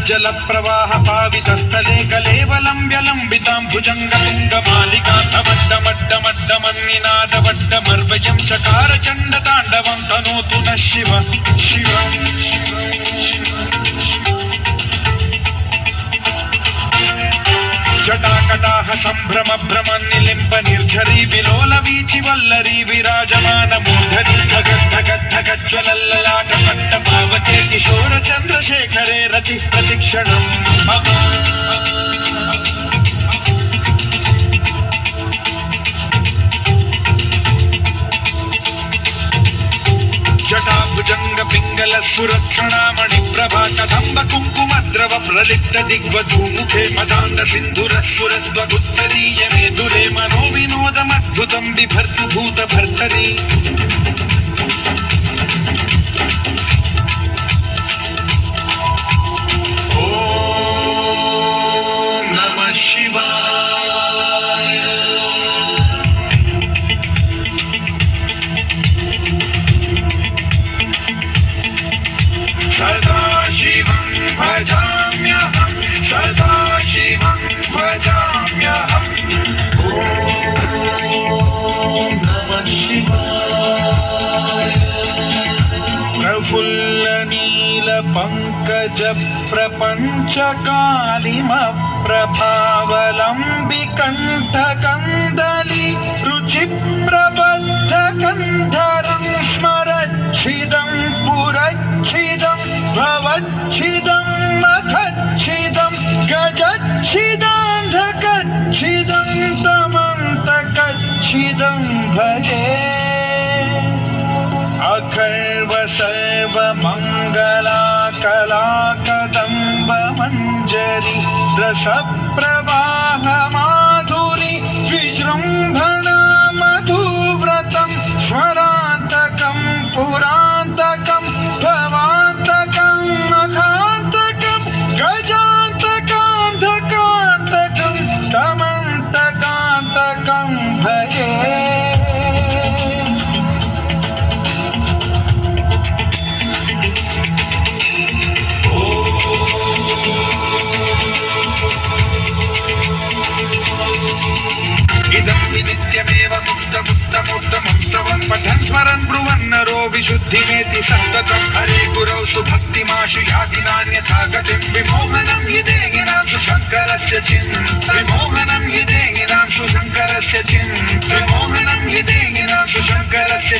जल प्रवाह पावित स्थले कलेवलंब्यलंबितां भुजंगतुंगमालिकाधवड्डमड्डमड्डमन्निनादवड्डमर्वयं चकार चण्डताण्डवं तनोतु नः शिव शिव जटाकटाह संभ्रम भ्रम निलिम्ब निर्झरी विलोल वीचि वल्लरी विराजमान मूर्धनि धगद्धगद्धगज्ज्वलल्ललाट पट्ट पावके किशोर चंद्रशेखरे रति प्रतिक्षणं मम जटाभुजंग पिंगल सुरक्षणामणि प्रभा कदंब कुंकुमद्रव प्रलिप्त दिग्वधूमुखे मदांध सिंधुरस्फुरद्वगुत्तरीय मेधुरे मनो विनोदमद्भुतं बिभर्तु भूत भर्तरी ओम नमः शिवाय सदा शिवं भजाम्यहं सदा शिवं भजाम्यहम् ॐ नमः शिवाय प्रफुल्ल नील पंकज प्रपंच कालिम प्रभावलंबि कंठ कंदली रुचि प्रबद्ध कंधरं स्मरच्छिदं पुरच्छिदं भवच्छिदं मखच्छिदं गजच्छिदान्धकच्छिदं तमन्तकच्छिदं भजे अखर्व सर्व मंगला कला कदम्ब मंजरी रस प्रवाह माधुरी विजृंभणा मधुव्रतं स्वरान्तकं पुरान्तकं भवान्तकं मखान्तकं गजान्तकान्धकान्तकं तमन्तकान्तकं भजे नित्यमेव मुक्तमुत्तमुत्तमं पठन् स्मरन् ब्रुवन्नरो विशुद्धिमेति सन्ततं हरे गुरौ सुभक्तिमाशु याति नान्यथा गतिं विमोहनं हि देहिनां सुशङ्करस्य विमोहनं हि देहिनां सुशङ्करस्य विमोहनं हि देहिनां सुशङ्करस्य